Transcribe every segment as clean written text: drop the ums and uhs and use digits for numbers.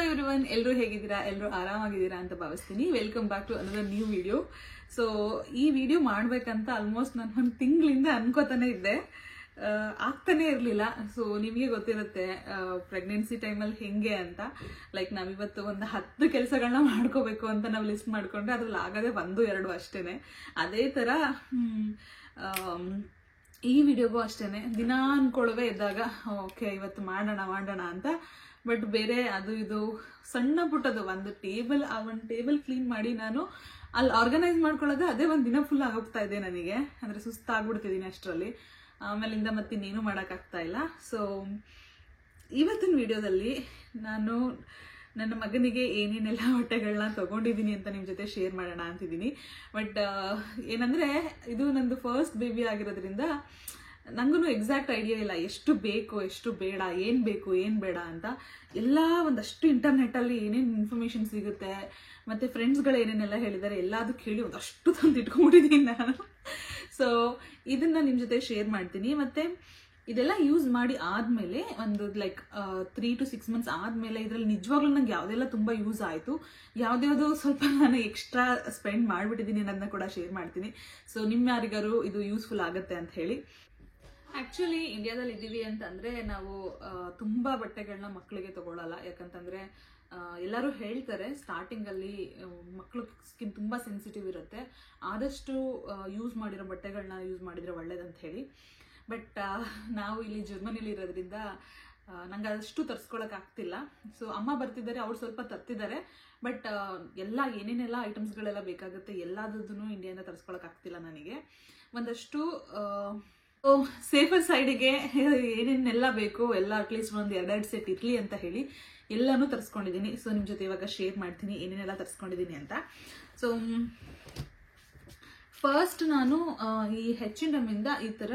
Hi everyone, ಎಲ್ಲರೂ ಹೇಗಿದ್ದೀರಾ? ಎಲ್ಲರೂ ಆರಾಮಾಗಿದ್ದೀರಾ ಅಂತ ಭಾವಿಸ್ತೀನಿ. Welcome back to another new video. So ಈ ವಿಡಿಯೋ ಮಾಡ್ಬೇಕಂತ ಆಲ್ಮೋಸ್ಟ್ ನಾನು ಒಂದು ತಿಂಗಳಿಂದ ಅನ್ಕೋತಾನೆ ಇದ್ದೆ, ಆಗ್ತಾನೆ ಇರಲಿಲ್ಲ. ಸೊ ನಿಮಗೆ ಗೊತ್ತಿರುತ್ತೆ ಪ್ರೆಗ್ನೆನ್ಸಿ ಟೈಮಲ್ಲಿ ಹೆಂಗೆ ಅಂತ. ಲೈಕ್ ನಾವಿವತ್ತು ಒಂದು 10 ಕೆಲಸಗಳನ್ನ ಮಾಡ್ಕೋಬೇಕು ಅಂತ ನಾವು ಲಿಸ್ಟ್ ಮಾಡ್ಕೊಂಡ್ರೆ ಅದ್ರಲ್ಲಿ ಆಗದೆ 1-2 ಅಷ್ಟೇನೆ. ಅದೇ ಥರ ಈ ವಿಡಿಯೋಗೂ ಅಷ್ಟೇನೆ. ದಿನ ಅನ್ಕೊಳ್ಳುವೆ ಇದ್ದಾಗ ಓಕೆ ಇವತ್ತು ಮಾಡೋಣ ಅಂತ. ಬಟ್ ಬೇರೆ ಅದು ಇದು ಸಣ್ಣ ಪುಟ್ಟದು ಒಂದು ಟೇಬಲ್ ಕ್ಲೀನ್ ಮಾಡಿ ನಾನು ಅಲ್ಲಿ ಆರ್ಗನೈಸ್ ಮಾಡ್ಕೊಳ್ಳೋದು ಅದೇ ಒಂದು ದಿನ ಫುಲ್ ಆಗೋಗ್ತಾ ಇದೆ ನನಗೆ. ಅಂದರೆ ಸುಸ್ತಾಗ್ಬಿಡ್ತಿದ್ದೀನಿ ಅಷ್ಟರಲ್ಲಿ. ಆಮೇಲಿಂದ ಮತ್ತಿನ್ನೇನು ಮಾಡೋಕ್ಕಾಗ್ತಾ ಇಲ್ಲ. ಸೊ ಇವತ್ತಿನ ವಿಡಿಯೋದಲ್ಲಿ ನಾನು ನನ್ನ ಮಗನಿಗೆ ಏನೇನೆಲ್ಲ ಬಟ್ಟೆಗಳನ್ನ ತೊಗೊಂಡಿದ್ದೀನಿ ಅಂತ ನಿಮ್ಮ ಜೊತೆ ಶೇರ್ ಮಾಡೋಣ ಅಂತಿದ್ದೀನಿ. ಬಟ್ ಏನಂದರೆ ಇದು ನಂದು ಫಸ್ಟ್ ಬೇಬಿ ಆಗಿರೋದ್ರಿಂದ ನನಗೂ ಎಕ್ಸಾಕ್ಟ್ ಐಡಿಯಾ ಇಲ್ಲ ಎಷ್ಟು ಬೇಕು ಎಷ್ಟು ಬೇಡ, ಏನು ಬೇಕು ಏನು ಬೇಡ ಅಂತ. ಎಲ್ಲ ಒಂದಷ್ಟು ಇಂಟರ್ನೆಟ್ಟಲ್ಲಿ ಏನೇನು ಇನ್ಫಾರ್ಮೇಷನ್ ಸಿಗುತ್ತೆ ಮತ್ತು ಫ್ರೆಂಡ್ಸ್ಗಳು ಏನೇನೆಲ್ಲ ಹೇಳಿದ್ದಾರೆ ಎಲ್ಲದೂ ಕೇಳಿ ಒಂದಷ್ಟು ತಂದು ಇಟ್ಕೊಂಡಿದ್ದೀನಿ ನಾನು. ಸೊ ಇದನ್ನು ನಿಮ್ಮ ಜೊತೆ ಶೇರ್ ಮಾಡ್ತೀನಿ. ಮತ್ತು ಇದೆಲ್ಲ ಯೂಸ್ ಮಾಡಿ ಆದಮೇಲೆ ಒಂದು ಲೈಕ್ 3 to 6 months ಆದಮೇಲೆ ಇದರಲ್ಲಿ ನಿಜವಾಗ್ಲೂ ನಂಗೆ ಯಾವುದೆಲ್ಲ ತುಂಬ ಯೂಸ್ ಆಯಿತು, ಯಾವುದ್ಯಾವುದು ಸ್ವಲ್ಪ ನಾನು ಎಕ್ಸ್ಟ್ರಾ ಸ್ಪೆಂಡ್ ಮಾಡಿಬಿಟ್ಟಿದ್ದೀನಿ ಅನ್ನೋದನ್ನ ಕೂಡ ಶೇರ್ ಮಾಡ್ತೀನಿ. ಸೊ ನಿಮ್ಮ ಯಾರಿಗಾರು ಇದು ಯೂಸ್ಫುಲ್ ಆಗುತ್ತೆ ಅಂತ ಹೇಳಿ. ಆ್ಯಕ್ಚುಲಿ ಇಂಡಿಯಾದಲ್ಲಿ ಇದ್ದೀವಿ ಅಂತಂದರೆ ನಾವು ತುಂಬ ಬಟ್ಟೆಗಳನ್ನ ಮಕ್ಕಳಿಗೆ ತೊಗೊಳ್ಳಲ್ಲ. ಯಾಕಂತಂದರೆ ಎಲ್ಲರೂ ಹೇಳ್ತಾರೆ ಸ್ಟಾರ್ಟಿಂಗಲ್ಲಿ ಮಕ್ಕಳು ಸ್ಕಿನ್ ತುಂಬ ಸೆನ್ಸಿಟಿವ್ ಇರುತ್ತೆ, ಆದಷ್ಟು ಯೂಸ್ ಮಾಡಿರೋ ಬಟ್ಟೆಗಳನ್ನ ಯೂಸ್ ಮಾಡಿದರೆ ಒಳ್ಳೇದಂತ ಹೇಳಿ. ಬಟ್ ನಾವು ಇಲ್ಲಿ ಜರ್ಮನಿಲಿ ಇರೋದ್ರಿಂದ ನಂಗೆ ಅದಷ್ಟು ತರಿಸ್ಕೊಳಕ್ಕಾಗ್ತಿಲ್ಲ. ಸೊ ಅಮ್ಮ ಬರ್ತಿದ್ದಾರೆ, ಅವ್ರು ಸ್ವಲ್ಪ ತರ್ತಿದ್ದಾರೆ. ಬಟ್ ಎಲ್ಲ ಏನೇನೆಲ್ಲ ಐಟಮ್ಸ್ಗಳೆಲ್ಲ ಬೇಕಾಗುತ್ತೆ ಎಲ್ಲದನ್ನು ಇಂಡಿಯಾದಿಂದ ತರಿಸ್ಕೊಳಕ್ಕಾಗ್ತಿಲ್ಲ ನನಗೆ. ಒಂದಷ್ಟು ಸೇಫರ್ ಸೈಡಿಗೆ ಏನೇನೆಲ್ಲ ಬೇಕು ಎಲ್ಲ ಅಟ್ಲೀಸ್ಟ್ ಒಂದು 2 ಸೆಟ್ ಇರಲಿ ಅಂತ ಹೇಳಿ ಎಲ್ಲನೂ ತರಿಸ್ಕೊಂಡಿದ್ದೀನಿ. ಸೊ ನಿಮ್ಮ ಜೊತೆ ಇವಾಗ ಶೇರ್ ಮಾಡ್ತೀನಿ ಏನೇನೆಲ್ಲ ತರಿಸ್ಕೊಂಡಿದ್ದೀನಿ ಅಂತ. ಸೊ ಫಸ್ಟ್ ನಾನು ಈ H&M ಇಂದ ಈ ಥರ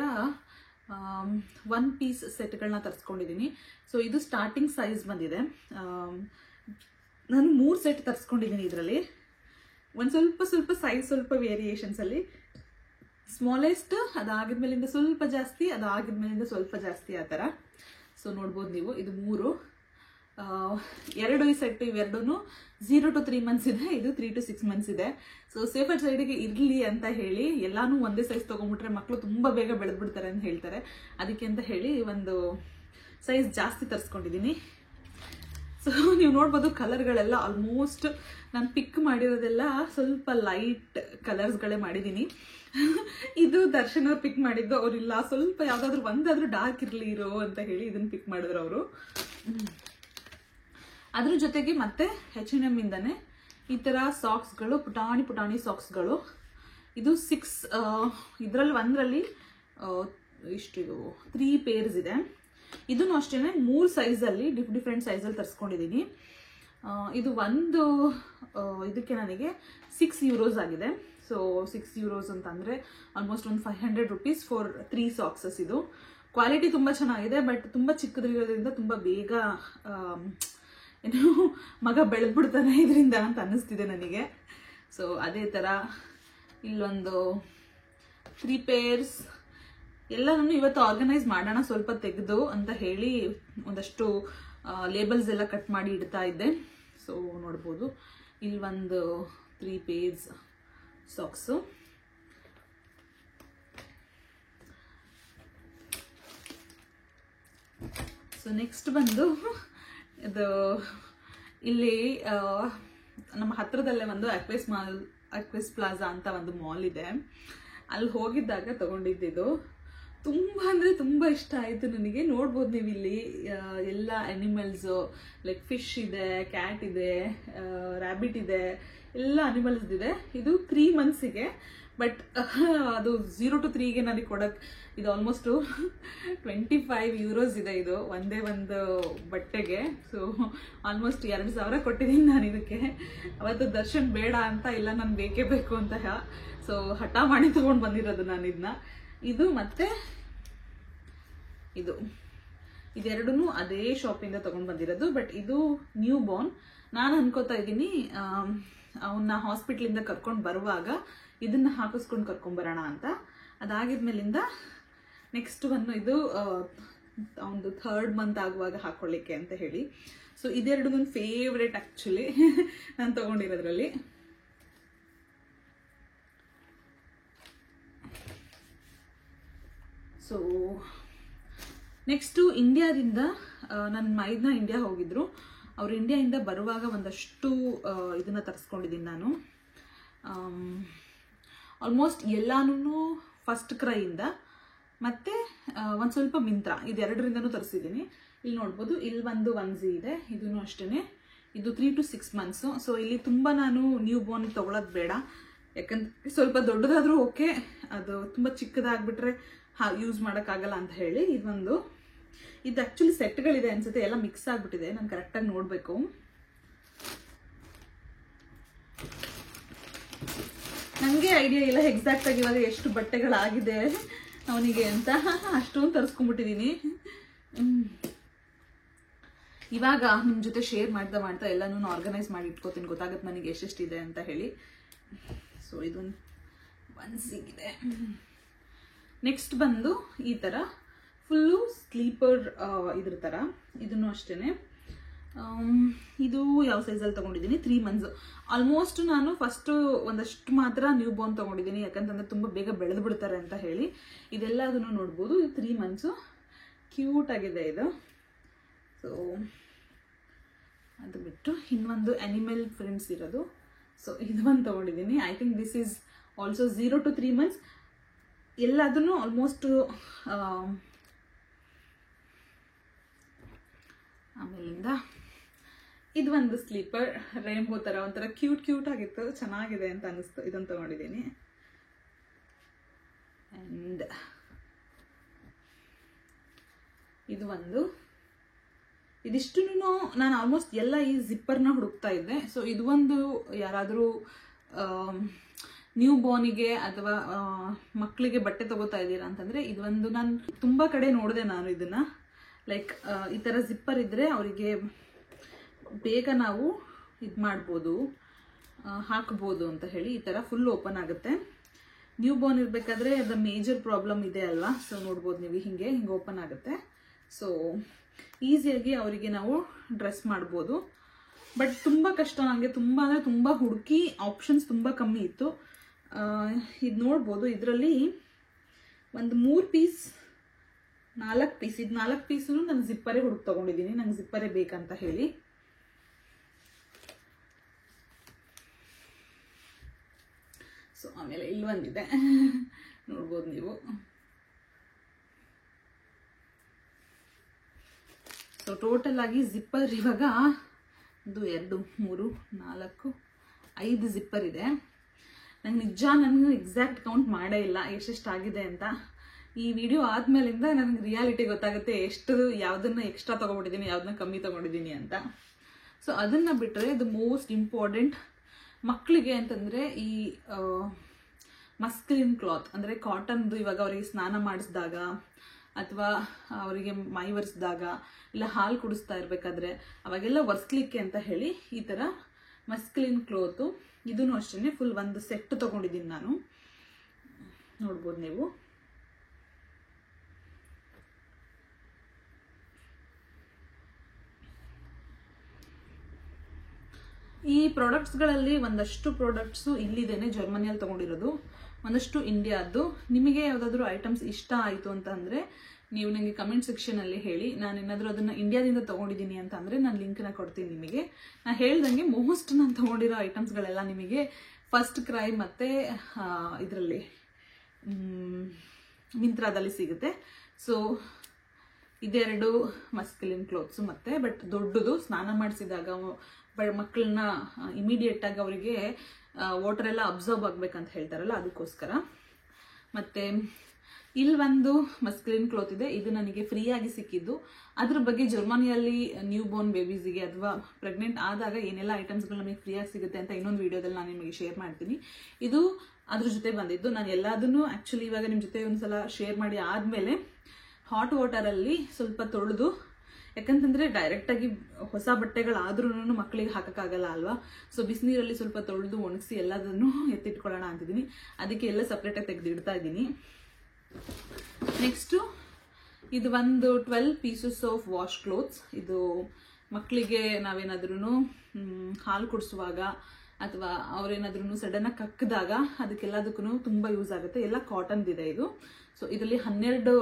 1 piece ಸೆಟ್ಗಳನ್ನ ತರಿಸ್ಕೊಂಡಿದ್ದೀನಿ. ಸೊ ಇದು ಸ್ಟಾರ್ಟಿಂಗ್ ಸೈಜ್ ಬಂದಿದೆ. ನಾನು 3 ಸೆಟ್ ತರಿಸ್ಕೊಂಡಿದ್ದೀನಿ. ಇದರಲ್ಲಿ ಒಂದು ಸ್ವಲ್ಪ ಸೈಜ್ ಸ್ವಲ್ಪ ವೇರಿಯೇಷನ್ಸಲ್ಲಿ ಸ್ಮಾಲೆಸ್ಟ್, ಅದಾಗಿದ್ಮೇಲಿಂದ ಸ್ವಲ್ಪ ಜಾಸ್ತಿ, ಅದಾಗಿದ್ಮೇಲಿಂದ ಸ್ವಲ್ಪ ಜಾಸ್ತಿ ಆ ಥರ. ಸೊ ನೋಡ್ಬೋದು ನೀವು, ಇದು 3 2 ಈ ಸೆಟ್ ಇವೆರಡೂ 0 to 3 months ಇದೆ, ಇದು 3 to 6 months ಇದೆ. ಸೊ ಸೇಫರ್ ಸೈಡಿಗೆ ಇರಲಿ ಅಂತ ಹೇಳಿ ಎಲ್ಲಾನು ಒಂದೇ ಸೈಜ್ ತೊಗೊಂಡ್ಬಿಟ್ರೆ ಮಕ್ಕಳು ತುಂಬ ಬೇಗ ಬೆಳೆದ್ಬಿಡ್ತಾರೆ ಅಂತ ಹೇಳ್ತಾರೆ. ಅದಕ್ಕೆ ಅಂತ ಹೇಳಿ ಒಂದು ಸೈಜ್ ಜಾಸ್ತಿ ತರಿಸ್ಕೊಂಡಿದ್ದೀನಿ. ಸೊ ನೀವು ನೋಡ್ಬೋದು ಕಲರ್ಗಳೆಲ್ಲ ಆಲ್ಮೋಸ್ಟ್ ನಾನು ಪಿಕ್ ಮಾಡಿರೋದೆಲ್ಲ ಸ್ವಲ್ಪ ಲೈಟ್ ಕಲರ್ಸ್ಗಳೇ ಮಾಡಿದ್ದೀನಿ. ಇದು ದರ್ಶನ್ ಅವ್ರು ಪಿಕ್ ಮಾಡಿದ್ದು, ಅವರಿಲ್ಲ ಸ್ವಲ್ಪ ಯಾವುದಾದ್ರೂ ಒಂದಾದ್ರೂ ಡಾರ್ಕ್ ಇರಲಿ ಇರೋ ಅಂತ ಹೇಳಿ ಇದನ್ನು ಪಿಕ್ ಮಾಡಿದ್ರು ಅವರು. ಅದ್ರ ಜೊತೆಗೆ ಮತ್ತೆ H&M ಇಂದಾನೆ ಈ ಥರ ಸಾಕ್ಸ್ಗಳು, ಪುಟಾಣಿ ಸಾಕ್ಸ್ಗಳು. ಇದು 6 ಇದರಲ್ಲಿ ಒಂದರಲ್ಲಿ ಇಷ್ಟು 3 pairs ಇದೆ. ಇದನ್ನು ಅಷ್ಟೇ 3 ಸೈಜಲ್ಲಿ ಡಿಫ್ರೆಂಟ್ ಸೈಜಲ್ಲಿ ತರಿಸ್ಕೊಂಡಿದ್ದೀನಿ. ಇದು ಒಂದು ಇದಕ್ಕೆ ನನಗೆ 6 euros ಆಗಿದೆ. ಸೊ 6 euros ಅಂತಂದರೆ ಆಲ್ಮೋಸ್ಟ್ ಒಂದು 500 rupees ಫಾರ್ 3 ಸಾಕ್ಸಸ್. ಇದು ಕ್ವಾಲಿಟಿ ತುಂಬ ಚೆನ್ನಾಗಿದೆ, ಬಟ್ ತುಂಬ ಚಿಕ್ಕದಿರೋದ್ರಿಂದ ತುಂಬ ಬೇಗ ಏನು ಮಗ ಬೆಳೆದ್ಬಿಡ್ತಾನೆ ಇದರಿಂದ ಅಂತ ಅನ್ನಿಸ್ತಿದೆ ನನಗೆ. ಸೊ ಅದೇ ಥರ ಇಲ್ಲೊಂದು 3 pairs ಎಲ್ಲನೂ ಇವತ್ತು ಆರ್ಗನೈಸ್ ಮಾಡೋಣ ಸ್ವಲ್ಪ ತೆಗೆದು ಅಂತ ಹೇಳಿ ಒಂದಷ್ಟು ಲೇಬಲ್ಸ್ ಎಲ್ಲ ಕಟ್ ಮಾಡಿ ಇಡ್ತಾ ಇದ್ದೆ. ಸೊ ನೋಡ್ಬೋದು ಇಲ್ಲಿ ಒಂದು 3 pairs ಸಾಕ್ಸು. ಸೊ ನೆಕ್ಸ್ಟ್ ಬಂದು ಇದು ಇಲ್ಲಿ ನಮ್ಮ ಹತ್ರದಲ್ಲೇ ಒಂದು ಅಕ್ವೆಸ್ ಪ್ಲಾಜಾ ಅಂತ ಒಂದು ಮಾಲ್ ಇದೆ. ಅಲ್ಲಿ ಹೋಗಿದ್ದಾಗ ತಗೊಂಡಿದ್ದು ತುಂಬ ಅಂದರೆ ತುಂಬ ಇಷ್ಟ ಆಯಿತು ನನಗೆ. ನೋಡ್ಬೋದು ನೀವು ಇಲ್ಲಿ ಎಲ್ಲ ಅನಿಮಲ್ಸು ಲೈಕ್ ಫಿಶ್ ಇದೆ, ಕ್ಯಾಟ್ ಇದೆ, ರ್ಯಾಬಿಟ್ ಇದೆ, ಎಲ್ಲ ಅನಿಮಲ್ಸ್ ಇದೆ. ಇದು 3 monthsಗೆ, ಬಟ್ ಅದು 0 to 3ಗೆ ನನಗೆ ಕೊಡೋಕ್ಕೆ ಇದು ಆಲ್ಮೋಸ್ಟು 25 euros ಇದೆ. ಇದು ಒಂದೇ ಒಂದು ಬಟ್ಟೆಗೆ. ಸೊ ಆಲ್ಮೋಸ್ಟ್ 2000 ಕೊಟ್ಟಿದ್ದೀನಿ ನಾನು ಇದಕ್ಕೆ. ಅವತ್ತು ದರ್ಶನ್ ಬೇಡ ಅಂತ, ಇಲ್ಲ ನಾನು ಬೇಕೇ ಬೇಕು ಅಂತ ಸೊ ಹಠ ಮಾಡಿ ತೊಗೊಂಡು ಬಂದಿರೋದು ನಾನು ಇದನ್ನ. ಇದು ಮತ್ತೆ ಇದೆರಡೂ ಅದೇ ಶಾಪಿಂದ ತೊಗೊಂಡು ಬಂದಿರೋದು. ಬಟ್ ಇದು ನ್ಯೂ ಬಾರ್ನ್. ನಾನು ಅನ್ಕೋತಾ ಇದ್ದೀನಿ ಅವನ್ನ ಹಾಸ್ಪಿಟ್ಲಿಂದ ಕರ್ಕೊಂಡು ಬರುವಾಗ ಇದನ್ನ ಹಾಕಿಸ್ಕೊಂಡು ಕರ್ಕೊಂಬರೋಣ ಅಂತ. ಅದಾಗಿದ್ಮೇಲಿಂದ ನೆಕ್ಸ್ಟ್ ಇದು ಒಂದು 3rd month ಆಗುವಾಗ ಹಾಕೊಳ್ಳಿಕ್ಕೆ ಅಂತ ಹೇಳಿ. ಸೊ ಇದೆರಡು ನನ್ನ ಫೇವ್ರೇಟ್ ಆ್ಯಕ್ಚುಲಿ ನಾನು ತೊಗೊಂಡಿರೋದ್ರಲ್ಲಿ. ಸೊ ನೆಕ್ಸ್ಟು ಇಂಡಿಯಾದಿಂದ ನನ್ನ ಮೈದ್ನ ಇಂಡಿಯಾ ಹೋಗಿದ್ರು. ಅವ್ರು ಇಂಡಿಯಾದಿಂದ ಬರುವಾಗ ಒಂದಷ್ಟು ಇದನ್ನು ತರಿಸ್ಕೊಂಡಿದ್ದೀನಿ ನಾನು. ಆಲ್ಮೋಸ್ಟ್ ಎಲ್ಲಾನು ಫಸ್ಟ್ ಕ್ರೈಯಿಂದ ಮತ್ತು ಒಂದು ಸ್ವಲ್ಪ ಮಿಂತ್ರಾ, ಇದೆರಡರಿಂದನೂ ತರಿಸಿದ್ದೀನಿ. ಇಲ್ಲಿ ನೋಡ್ಬೋದು, ಇಲ್ಲಿ ಒಂದು ಒನ್ಸಿ ಇದೆ, ಇದೂ ಅಷ್ಟೇ. ಇದು 3 to 6 months. ಸೊ ಇಲ್ಲಿ ತುಂಬ ನಾನು ನ್ಯೂ ಬೋರ್ನ್ ತೊಗೊಳೋದು ಬೇಡ, ಯಾಕಂದ್ರೆ ಸ್ವಲ್ಪ ದೊಡ್ಡದಾದರೂ ಓಕೆ, ಅದು ತುಂಬ ಚಿಕ್ಕದಾಗ್ಬಿಟ್ರೆ ಯೂಸ್ ಮಾಡೋಕ್ಕಾಗಲ್ಲ ಅಂತ ಹೇಳಿ ಇದು ಆ್ಯಕ್ಚುಲಿ ಸೆಟ್ಗಳಿದೆ ಅನ್ಸುತ್ತೆ, ಎಲ್ಲ ಮಿಕ್ಸ್ ಆಗಿಬಿಟ್ಟಿದೆ, ನಾನು ಕರೆಕ್ಟಾಗಿ ನೋಡಬೇಕು. ನನಗೆ ಐಡಿಯಾ ಇಲ್ಲ ಎಕ್ಸಾಕ್ಟಾಗಿ ಇವಾಗ ಎಷ್ಟು ಬಟ್ಟೆಗಳಾಗಿದೆ ಅವನಿಗೆ ಅಂತ, ಅಷ್ಟೊಂದು ತರಿಸ್ಕೊಂಡ್ಬಿಟ್ಟಿದ್ದೀನಿ. ಇವಾಗ ನಿಮ್ಮ ಜೊತೆ ಶೇರ್ ಮಾಡ್ತಾ ಎಲ್ಲನೂ ಆರ್ಗನೈಸ್ ಮಾಡಿ ಇಟ್ಕೋತೀನಿ, ಗೊತ್ತಾಗುತ್ತೆ ನನಗೆ ಎಷ್ಟೆಷ್ಟಿದೆ ಅಂತ ಹೇಳಿ. ಸೊ ಇದೊಂದು ಒನ್ಸಿಗಿದೆ. ನೆಕ್ಸ್ಟ್ ಬಂದು ಈ ಥರ ಫುಲ್ಲು ಸ್ಲೀಪರ್ ಇದ್ರ ಥರ, ಇದನ್ನು ಅಷ್ಟೇ. ಇದು ಯಾವ ಸೈಜಲ್ಲಿ ತೊಗೊಂಡಿದ್ದೀನಿ, 3 months. ಆಲ್ಮೋಸ್ಟ್ ನಾನು ಫಸ್ಟು ಒಂದಷ್ಟು ಮಾತ್ರ ನ್ಯೂ ಬೋರ್ನ್ ತೊಗೊಂಡಿದ್ದೀನಿ, ಯಾಕಂತಂದರೆ ತುಂಬ ಬೇಗ ಬೆಳೆದು ಬಿಡ್ತಾರೆ ಅಂತ ಹೇಳಿ. ಇದೆಲ್ಲ ಅದನ್ನು ನೋಡ್ಬೋದು, ಇದು 3 months. ಕ್ಯೂಟ್ ಆಗಿದೆ ಇದು. ಸೊ ಅದು ಬಿಟ್ಟು ಇನ್ನೊಂದು ಅನಿಮಲ್ ಫ್ರೆಂಡ್ಸ್ ಇರೋದು, ಸೊ ಇದು ಒಂದು ತೊಗೊಂಡಿದ್ದೀನಿ. I think this is also 0 to 3 months. ಎಲ್ಲದನ್ನು ಆಲ್ಮೋಸ್ಟ್ ಆಮೇಲಿಂದ ಇದು ಒಂದು ಸ್ಲೀಪರ್ ರೇನ್ಬೋ ಥರ ಒಂಥರ ಕ್ಯೂಟ್ ಆಗಿತ್ತು, ಚೆನ್ನಾಗಿದೆ ಅಂತ ಅನ್ನಿಸ್ತು, ಇದನ್ನು ತೊಗೊಂಡಿದ್ದೀನಿ. ಆ್ಯಂಡ್ ಇದು ಒಂದು, ಇದಿಷ್ಟು ನಾನು ಆಲ್ಮೋಸ್ಟ್ ಎಲ್ಲ ಈ ಜಿಪ್ಪರ್ನ ಹುಡುಕ್ತಾ ಇದ್ದೆ. ಸೊ ಇದು ಒಂದು ಯಾರಾದರೂ ನ್ಯೂ ಬೋರ್ನಿಗೆ ಅಥವಾ ಮಕ್ಕಳಿಗೆ ಬಟ್ಟೆ ತಗೋತಾ ಇದ್ದೀರಾ ಅಂತಂದರೆ ಇದೊಂದು ನಾನು ತುಂಬ ಕಡೆ ನೋಡಿದೆ. ನಾನು ಇದನ್ನು ಲೈಕ್ ಈ ಥರ ಜಿಪ್ಪರ್ ಇದ್ದರೆ ಅವರಿಗೆ ಬೇಗ ನಾವು ಇದು ಮಾಡ್ಬೋದು, ಹಾಕ್ಬೋದು ಅಂತ ಹೇಳಿ. ಈ ಥರ ಫುಲ್ ಓಪನ್ ಆಗುತ್ತೆ. ನ್ಯೂ ಬೋರ್ನ್ ಇರಬೇಕಾದ್ರೆ ಅದು ಮೇಜರ್ ಪ್ರಾಬ್ಲಮ್ ಇದೆ ಅಲ್ವಾ. ಸೊ ನೋಡ್ಬೋದು ನೀವು, ಹಿಂಗೆ ಓಪನ್ ಆಗುತ್ತೆ. ಸೊ ಈಸಿಯಾಗಿ ಅವರಿಗೆ ನಾವು ಡ್ರೆಸ್ ಮಾಡ್ಬೋದು. ಬಟ್ ತುಂಬ ಕಷ್ಟ, ನನಗೆ ತುಂಬ ಅಂದರೆ ತುಂಬ ಹುಡುಕಿ ಆಪ್ಷನ್ಸ್ ತುಂಬ ಕಮ್ಮಿ ಇತ್ತು. ಇದು ನೋಡ್ಬೋದು, ಇದರಲ್ಲಿ ಒಂದು 3 ಪೀಸ್ 4 ಪೀಸ್, ಇದು 4 ಪೀಸು ನಾನು ಜಿಪ್ಪರೇ ಹುಡುಕಿ ತೊಗೊಂಡಿದ್ದೀನಿ, ನಂಗೆ ಜಿಪ್ಪರೇ ಬೇಕಂತ ಹೇಳಿ. ಸೊ ಆಮೇಲೆ ಇಲ್ಲಿ ಒಂದಿದೆ ನೋಡ್ಬೋದು ನೀವು. ಸೊ ಟೋಟಲ್ ಆಗಿ ಜಿಪ್ಪರ್ ಇವಾಗ 1 2 3 4 5 ಜಿಪ್ಪರ್ ಇದೆ. ನನಗೆ ಎಕ್ಸಾಕ್ಟ್ ಕೌಂಟ್ ಮಾಡೇ ಇಲ್ಲ ಎಷ್ಟೆಷ್ಟಾಗಿದೆ ಅಂತ. ಈ ವಿಡಿಯೋ ಆದಮೇಲಿಂದ ನನಗೆ ರಿಯಾಲಿಟಿ ಗೊತ್ತಾಗುತ್ತೆ ಎಷ್ಟು ಯಾವುದನ್ನು ಎಕ್ಸ್ಟ್ರಾ ತೊಗೊಬಿಟ್ಟಿದ್ದೀನಿ, ಯಾವುದನ್ನ ಕಮ್ಮಿ ತೊಗೊಂಡಿದ್ದೀನಿ ಅಂತ. ಸೊ ಅದನ್ನು ಬಿಟ್ಟರೆ ಇದು ಮೋಸ್ಟ್ ಇಂಪಾರ್ಟೆಂಟ್ ಮಕ್ಕಳಿಗೆ ಅಂತಂದರೆ ಈ ಮಸ್ಕ್ಲಿನ್ ಕ್ಲಾತ್, ಅಂದರೆ ಕಾಟನ್ದು. ಇವಾಗ ಅವರಿಗೆ ಸ್ನಾನ ಮಾಡಿಸಿದಾಗ ಅಥವಾ ಅವರಿಗೆ ಮೈ ಒರೆಸಿದಾಗ ಇಲ್ಲ ಹಾಲು ಕುಡಿಸ್ತಾ ಇರಬೇಕಾದ್ರೆ ಅವಾಗೆಲ್ಲ ಒರೆಸ್ಲಿಕ್ಕೆ ಅಂತ ಹೇಳಿ ಈ ಥರ ಮಸ್ಕ್ಲಿನ್ ಕ್ಲೋತು. ಇದೂ ಅಷ್ಟೇ ಫುಲ್ ಒಂದು ಸೆಟ್ ತೊಗೊಂಡಿದ್ದೀನಿ ನಾನು, ನೋಡ್ಬೋದು ನೀವು. ಈ ಪ್ರಾಡಕ್ಟ್ಸ್ಗಳಲ್ಲಿ ಒಂದಷ್ಟು ಪ್ರಾಡಕ್ಟ್ಸು ಇಲ್ಲಿದ್ದೇನೆ ಜರ್ಮನಿಯಲ್ಲಿ ತೊಗೊಂಡಿರೋದು, ಒಂದಷ್ಟು ಇಂಡಿಯಾದ್ದು. ನಿಮಗೆ ಯಾವುದಾದ್ರೂ ಐಟಮ್ಸ್ ಇಷ್ಟ ಆಯಿತು ಅಂತಂದರೆ ನೀವು ನನಗೆ ಕಮೆಂಟ್ ಸೆಕ್ಷನಲ್ಲಿ ಹೇಳಿ. ನಾನು ಏನಾದರೂ ಅದನ್ನು ಇಂಡಿಯಾದಿಂದ ತೊಗೊಂಡಿದ್ದೀನಿ ಅಂತ ಅಂದರೆ ನಾನು ಲಿಂಕ್ನ ಕೊಡ್ತೀನಿ ನಿಮಗೆ. ನಾನು ಹೇಳ್ದಂಗೆ ಮೋಸ್ಟ್ ನಾನು ತೊಗೊಂಡಿರೋ ಐಟಮ್ಸ್ಗಳೆಲ್ಲ ನಿಮಗೆ ಫಸ್ಟ್ ಕ್ರೈ ಮತ್ತು ಇದರಲ್ಲಿ ಮಿಂತ್ರಾದಲ್ಲಿ ಸಿಗುತ್ತೆ. ಸೊ ಇದೆರಡು ಮಸ್ಕ್ಲಿನ್ ಕ್ಲೋತ್ಸು ಮತ್ತು ಬಟ್ ದೊಡ್ಡದು ಸ್ನಾನ ಮಾಡಿಸಿದಾಗ ಮಕ್ಕಳನ್ನ ಇಮಿಡಿಯೇಟಾಗಿ ಅವರಿಗೆ ವಾಟರೆಲ್ಲ ಅಬ್ಸರ್ವ್ ಆಗಬೇಕಂತ ಹೇಳ್ತಾರಲ್ಲ ಅದಕ್ಕೋಸ್ಕರ. ಮತ್ತು ಇಲ್ಲಿ ಒಂದು ಮಸ್ಕ್ಲಿನ್ ಕ್ಲೋತ್ ಇದೆ, ಇದು ನನಗೆ ಫ್ರೀಯಾಗಿ ಸಿಕ್ಕಿದ್ದು. ಅದ್ರ ಬಗ್ಗೆ ಜರ್ಮನಿಯಲ್ಲಿ ನ್ಯೂ ಬೋರ್ನ್ ಬೇಬೀಸಿಗೆ ಅಥವಾ ಪ್ರೆಗ್ನೆಂಟ್ ಆದಾಗ ಏನೆಲ್ಲ ಐಟಮ್ಸ್ಗಳು ನಮಗೆ ಫ್ರೀಯಾಗಿ ಸಿಗುತ್ತೆ ಅಂತ ಇನ್ನೊಂದು ವೀಡಿಯೋದಲ್ಲಿ ನಾನು ನಿಮಗೆ ಶೇರ್ ಮಾಡ್ತೀನಿ. ಇದು ಅದ್ರ ಜೊತೆ ಬಂದಿದ್ದು. ನಾನು ಎಲ್ಲದನ್ನು ಆ್ಯಕ್ಚುಲಿ ಇವಾಗ ನಿಮ್ಮ ಜೊತೆ ಒಂದ್ಸಲ ಶೇರ್ ಮಾಡಿ ಆದಮೇಲೆ ಹಾಟ್ ವಾಟರಲ್ಲಿ ಸ್ವಲ್ಪ ತೊಳೆದು, ಯಾಕಂತಂದರೆ ಡೈರೆಕ್ಟಾಗಿ ಹೊಸ ಬಟ್ಟೆಗಳಾದ್ರೂ ಮಕ್ಕಳಿಗೆ ಹಾಕೋಕ್ಕಾಗಲ್ಲ ಅಲ್ವಾ. ಸೊ ಬಿಸಿನೀರಲ್ಲಿ ಸ್ವಲ್ಪ ತೊಳೆದು ಒಣಗಿಸಿ ಎಲ್ಲದನ್ನು ಎತ್ತಿಟ್ಕೊಳ್ಳೋಣ ಅಂತಿದ್ದೀನಿ. ಅದಕ್ಕೆ ಎಲ್ಲ ಸಪ್ರೇಟಾಗಿ ತೆಗೆದಿಡ್ತಾ ಇದ್ದೀನಿ. ನೆಕ್ಸ್ಟು ಇದು ಒಂದು 12 ಪೀಸಸ್ ಆಫ್ ವಾಶ್ ಕ್ಲೋತ್ಸ್. ಇದು ಮಕ್ಕಳಿಗೆ ನಾವೇನಾದ್ರೂ ಹಾಲು ಕುಡಿಸುವಾಗ ಅಥವಾ ಅವ್ರೇನಾದ್ರೂ ಸಡನ್ನಾಗಿ ಕಕ್ಕಿದಾಗ ಅದಕ್ಕೆಲ್ಲದಕ್ಕೂ ತುಂಬ ಯೂಸ್ ಆಗುತ್ತೆ. ಎಲ್ಲ ಕಾಟನ್ದಿದೆ ಇದು. ಸೊ ಇದರಲ್ಲಿ 12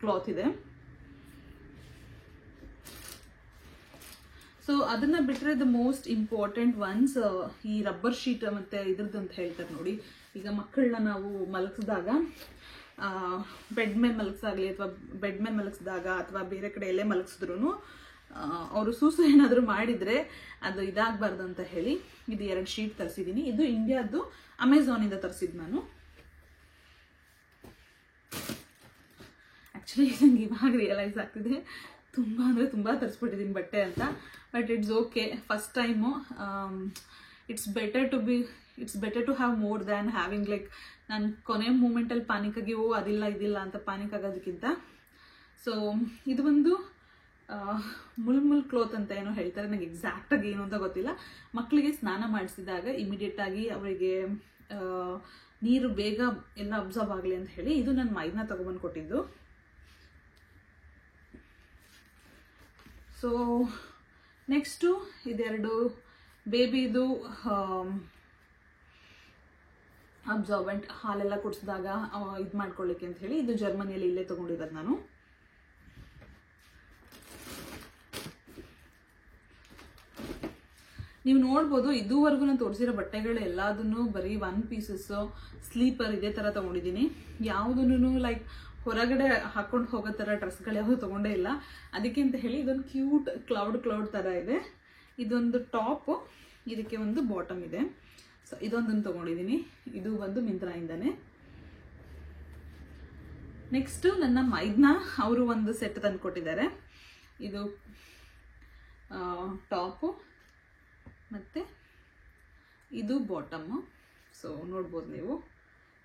ಕ್ಲಾತ್ ಇದೆ. ಸೊ ಅದನ್ನ ಬಿಟ್ಟರೆ ದ ಮೋಸ್ಟ್ ಇಂಪಾರ್ಟೆಂಟ್ ಒನ್ಸ್ ಈ ರಬ್ಬರ್ ಶೀಟ್ ಮತ್ತೆ ಇದ್ರದ್ದು ಅಂತ ಹೇಳ್ತಾರೆ ನೋಡಿ. ಈಗ ಮಕ್ಕಳನ್ನ ನಾವು ಮಲಗಿಸಿದಾಗ ಬೆಡ್ ಮೇಲೆ ಮಲಗಿಸಾಗಲಿ ಅಥವಾ ಬೆಡ್ ಮೇಲೆ ಮಲಗಿಸಿದಾಗ ಅಥವಾ ಬೇರೆ ಕಡೆ ಎಲ್ಲೇ ಮಲಗಿಸಿದ್ರು ಅವರು ಸೂಸು ಏನಾದರೂ ಮಾಡಿದರೆ ಅದು ಇದಾಗಬಾರ್ದು ಅಂತ ಹೇಳಿ ಇದು 2 ಶೀಟ್ ತರಿಸಿದ್ದೀನಿ. ಇದು ಇಂಡಿಯಾದ್ದು, ಅಮೆಝಾನಿಂದ ತರಿಸಿದ್ದು ನಾನು. ಆ್ಯಕ್ಚುಲಿ ನಂಗೆ ಇವಾಗ ರಿಯಲೈಸ್ ಆಗ್ತಿದೆ ತುಂಬ ಅಂದರೆ ತುಂಬ ತರಿಸ್ಬಿಟ್ಟಿದ್ದೀನಿ ಬಟ್ಟೆ ಅಂತ. But it's okay, first time. It's better to have more than having like ನಾನು ಕೊನೆ ಮೂಮೆಂಟಲ್ಲಿ ಪಾನಿಕಾಗಿ ಅದಿಲ್ಲ ಇದಿಲ್ಲ ಅಂತ ಪಾನಿಕ್ ಆಗೋದಕ್ಕಿಂತ. ಸೊ ಇದು ಒಂದು ಮುಲ್ ಕ್ಲೋತ್ ಅಂತ ಏನೋ ಹೇಳ್ತಾರೆ, ನನಗೆ ಎಕ್ಸಾಕ್ಟಾಗಿ ಏನು ಅಂತ ಗೊತ್ತಿಲ್ಲ. ಮಕ್ಕಳಿಗೆ ಸ್ನಾನ ಮಾಡಿಸಿದಾಗ ಇಮಿಡಿಯೇಟಾಗಿ ಅವರಿಗೆ ನೀರು ಬೇಗ ಎಲ್ಲ ಅಬ್ಸರ್ವ್ ಆಗಲಿ ಅಂತ ಹೇಳಿ ಇದು ನಾನು ಮೈದನ ತಗೊಬಂದು ಕೊಟ್ಟಿದ್ದು. ಸೊ ನೆಕ್ಸ್ಟು ಇದೆರಡು ಬೇಬಿದು ಅಬ್ಸಾರ್ಬೆಂಟ್, ಹಾಲೆಲ್ಲ ಕುಡಿಸಿದಾಗ ಇದು ಮಾಡ್ಕೊಳ್ಳಿಕ್ಕೆ ಅಂತ ಹೇಳಿ ಇದು ಜರ್ಮನಿಯಲ್ಲಿ ಇಲ್ಲೇ ತೊಗೊಂಡಿರೋದು ನಾನು. ನೀವು ನೋಡ್ಬೋದು ಇದುವರೆಗೂ ನಾನು ತೋರಿಸಿರೋ ಬಟ್ಟೆಗಳು ಎಲ್ಲದನ್ನು ಬರೀ 1 ಪೀಸಸ್ ಸ್ಲೀಪರ್ ಇದೇ ಥರ ತೊಗೊಂಡಿದ್ದೀನಿ. ಯಾವುದೂ ಲೈಕ್ ಹೊರಗಡೆ ಹಾಕೊಂಡು ಹೋಗೋ ಥರ ಡ್ರೆಸ್ಗಳು ಯಾವುದು ತೊಗೊಂಡೇ ಇಲ್ಲ. ಅದಕ್ಕೆ ಅಂತ ಹೇಳಿ ಇದೊಂದು ಕ್ಯೂಟ್ ಕ್ಲೌಡ್ ಥರ ಇದೆ. ಇದೊಂದು ಟಾಪು, ಇದಕ್ಕೆ ಒಂದು ಬಾಟಮ್ ಇದೆ. ಸೊ ಇದೊಂದನ್ನು ತೊಗೊಂಡಿದ್ದೀನಿ. ಇದು ಒಂದು ಮಿಂತ್ರಾಯಿಂದಾನೆ. ನೆಕ್ಸ್ಟು ನನ್ನ ಮೈದ್ನ ಅವರು ಒಂದು ಸೆಟ್ ತಂದು ಕೊಟ್ಟಿದ್ದಾರೆ. ಇದು ಟಾಪು ಮತ್ತು ಇದು ಬಾಟಮ್ಮು. ಸೊ ನೋಡ್ಬೋದು ನೀವು,